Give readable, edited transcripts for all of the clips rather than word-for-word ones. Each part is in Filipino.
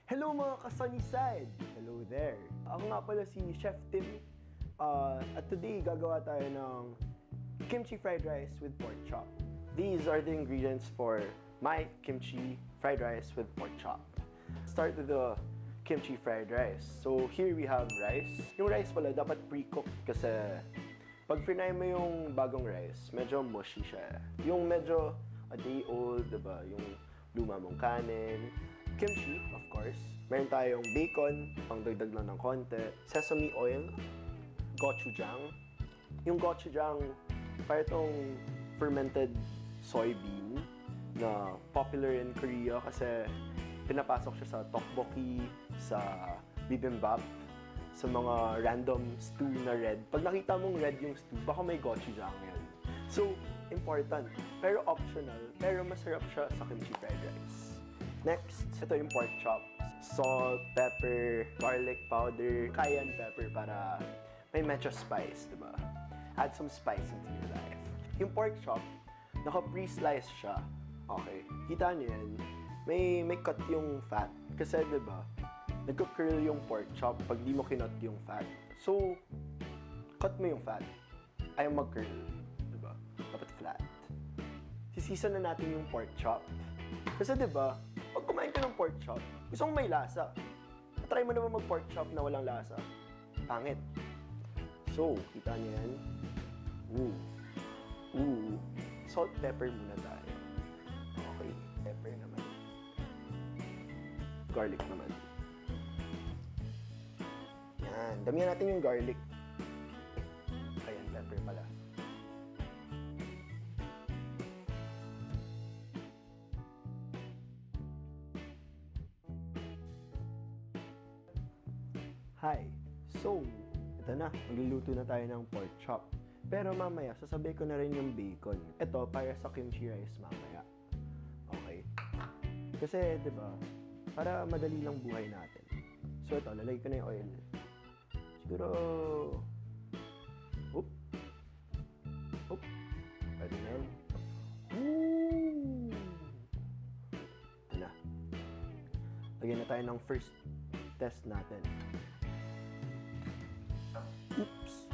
Hello mga ka-Sunnyside! Hello there! Ako nga pala si Chef Tim. At today, gagawa tayo ng kimchi fried rice with pork chop. These are the ingredients for my kimchi fried rice with pork chop. Start with the kimchi fried rice. So here we have rice. Yung rice pala dapat pre-cooked kasi pag frinay mo yung bagong rice, medyo mushy siya. Yung medyo a day old, diba? Yung luma mong kanin. Kimchi, of course. Meron tayong bacon, pang dagdag lang ng konti. Sesame oil, gochujang. Yung gochujang, parang itong fermented soybean na popular in Korea kasi pinapasok siya sa tteokbokki, sa bibimbap, sa mga random stew na red. Pag nakita mong red yung stew, baka may gochujang yan. So, important. Pero optional. Pero masarap siya sa kimchi fried rice. Next, ito yung pork chop. Salt, pepper, garlic powder, cayenne pepper para may medyo spice, diba? Add some spice into your life. Yung pork chop, naka-pre-slice siya. Okay. Kita niyo yan? May cut yung fat. Kasi, diba, nagka-curl yung pork chop pag di mo kinut yung fat. So, cut mo yung fat. Ayaw mag-curl. Diba? Dapat flat. Sisisa na natin yung pork chop. Kasi, diba, pag kumain ka ng pork chop, gusto mong may lasa. Try mo naman mag-pork chop na walang lasa. Pangit. So, kita niyo yan? Salt, pepper muna tayo. Okay, pepper naman. Garlic naman. Yan, damihan natin yung garlic. Ayan, pepper pala. Hi! So, ito na. Magluluto na tayo ng pork chop. Pero mamaya, sasabay ko na rin yung bacon. Ito, para sa kimchi rice mamaya. Okay? Kasi, di ba, para madali lang buhay natin. So, ito, lalagay ko na yung oil. Siguro, Oop! Pwede na yun. Ito na. Lagyan na tayo ng first test natin. Oops!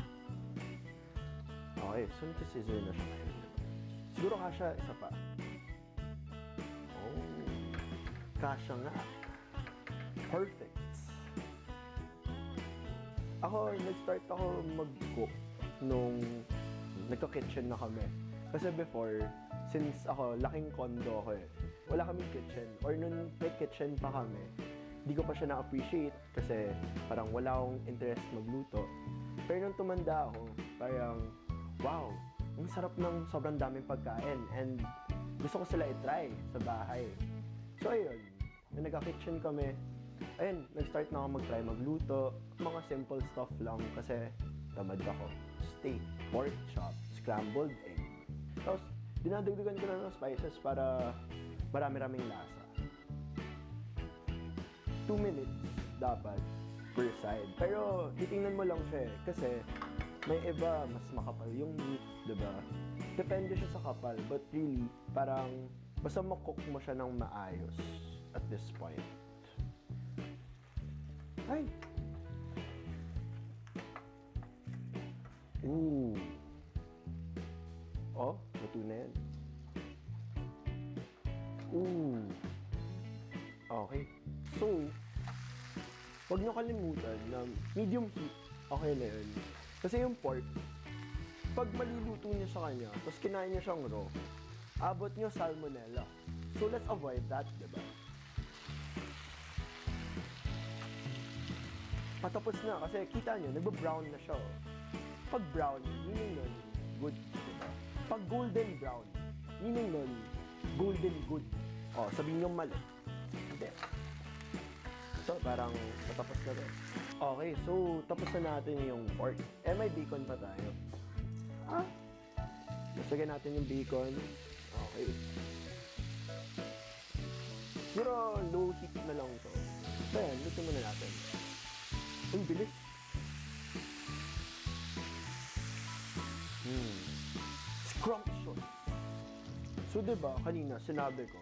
Okay, so nag-scissor na siya ngayon. Siguro kasha, isa pa. Oh, kasha nga. Perfect! Nag-start ako mag-cook nung nagka-kitchen na kami. Kasi before, since ako, laking condo ako eh. Wala kaming kitchen. Or nung may kitchen pa kami, di ko pa siya na-appreciate kasi parang wala akong interest magluto. Pero nung tumanda ako, parang, wow, ang sarap ng sobrang daming pagkain and gusto ko sila i-try sa bahay. So ayun, nung nagka-kitchen kami, ayun, nag-start na ako mag-try magluto. Mga simple stuff lang kasi tamad ako. Steak, pork chop, scrambled egg. Tapos, dinadagdagan ko na ng spices para marami-raming lasa. 2 minutes dapat per side. Pero titingnan mo lang siya eh. Kasi may iba mas makapal yung meat, diba? Depende siya sa kapal. But really, parang basta makook mo siya ng maayos at this point. Ay! Oh, luto na yan. Okay. So, huwag nyo kalimutan na medium heat, okay na yun. Kasi yung pork, pag maluluto nyo sa kanya, tapos kinain nyo siyang raw, abot nyo salmonella. So, let's avoid that, diba? Patapos na, kasi kita nyo, nagba-brown na siya. Pag brown, meaning nun, good, diba? Pag golden brown, meaning nun, golden good. O, sabihin nyo mali. Hindi. So, parang patapos na rin. Okay, so, tapos na natin yung pork. May bacon pa tayo. Masagyan natin yung bacon. Okay. Siguro, low heat na lang to. So, yan, luto muna natin. Ang bilis. Scrumptious. So, diba, kanina, sinabi ko,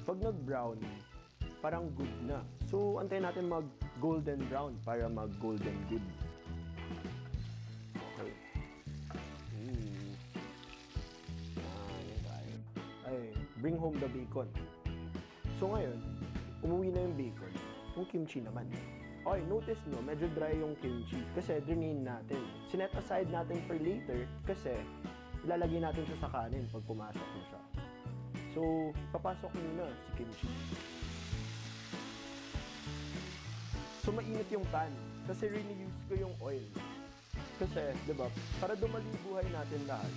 pag nag-brown, parang good na. So, antayin natin mag golden brown para mag golden good. Okay. Ay, bring home the bacon. So ngayon, umuwi na yung bacon. Yung kimchi naman. Okay, notice nyo, medyo dry yung kimchi kasi drain natin. Sinet aside natin for later kasi ilalagay natin siya sa kanin pag pumasok na siya. So, papasok muna si kimchi. So, mainit yung pan kasi reuse ko yung oil. Kasi, di ba, para dumali buhay natin lahat.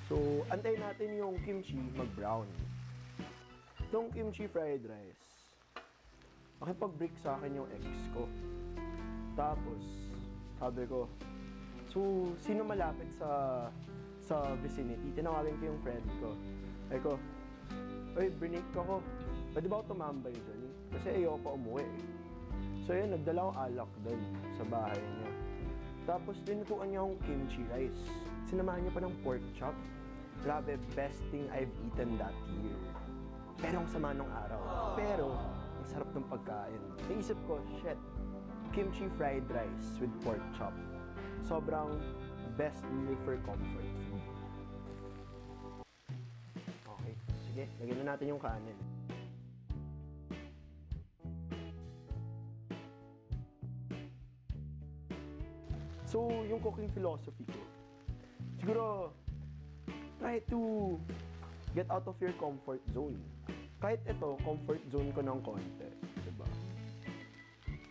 So, antayin natin yung kimchi mag-brown. Itong kimchi fried rice, makipag-break sa akin yung ex ko. Tapos, sabi ko, so, sino malapit sa vicinity? Tinawagan ko yung friend ko. Sabi ko, oy, brinik ako. Pwede ba ako tumambay dyan? Kasi ayoko umuwi. So, yun, nagdala akong alak doon sa bahay niya. Tapos, tinutuan niya akong kimchi rice. Sinamahan niya pa ng pork chop. Grabe, best thing I've eaten that year. Pero ang sama nung araw. Pero, ang sarap ng pagkain. Naisip ko, shit, kimchi fried rice with pork chop. Sobrang best meal for comfort food. Okay, sige, lagyan na natin yung kanin. So, yung cooking philosophy ko, siguro, try to get out of your comfort zone. Kahit ito, comfort zone ko ng konti. Diba?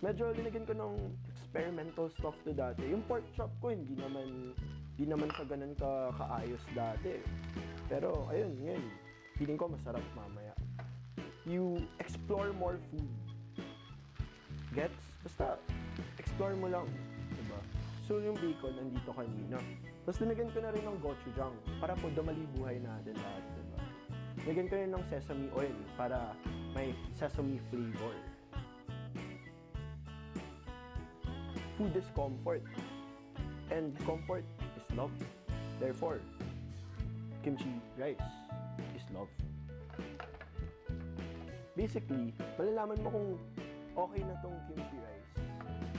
Medyo linagyan ko ng experimental stuff to dati. Yung pork chop ko, hindi naman sa ganun kaayos dati. Pero, ayun, ngayon, feeling ko masarap mamaya. You explore more food. Gets? Basta, explore mo lang. Diba? So, yung bacon, nandito kanina. Tapos, linagyan ko na rin ng gochujang para po dumali buhay natin lahat. Diba? Lagyan ko rin ng sesame oil para may sesame flavor. Food is comfort. And comfort is love. Therefore, kimchi rice is love. Basically, malalaman mo kung okay na tong kimchi rice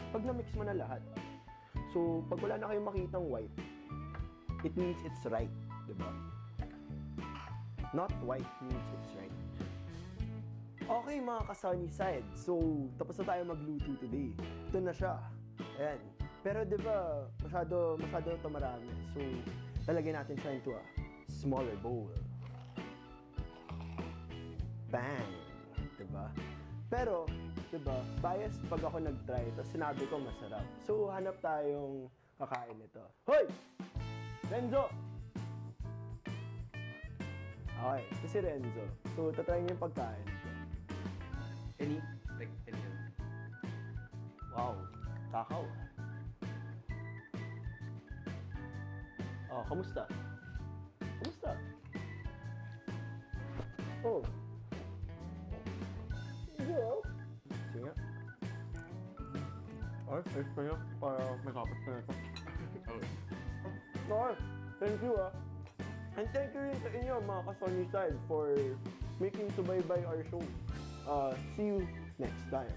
pag na-mix mo na lahat. So, pag wala na kayong makitang white, it means it's right. Diba? Not white means it's right. Okay mga ka-sunny side, so tapos na tayo magluto today. Ito na siya. Ayan. Pero diba, masyado ito marami. So, lalagyan natin siya into a smaller bowl. Bang! Diba? Pero, diba, biased pag ako nag-try, tapos sinabi ko masarap. So, hanap tayong kakain nito. Hoy! Renzo! Okay, ito si Renzo. So, tatry niyo yung pagkain. Any? Wow, takaw. Oh, kamusta? Kamusta? Oh. Sige, oh. Sige nga. Ay, ayos pa niya. Para may kapit na ito. Okay, thank you ah. And thank you rin sa inyo mga ka-Sunny Side for making subaybay our show. See you next time.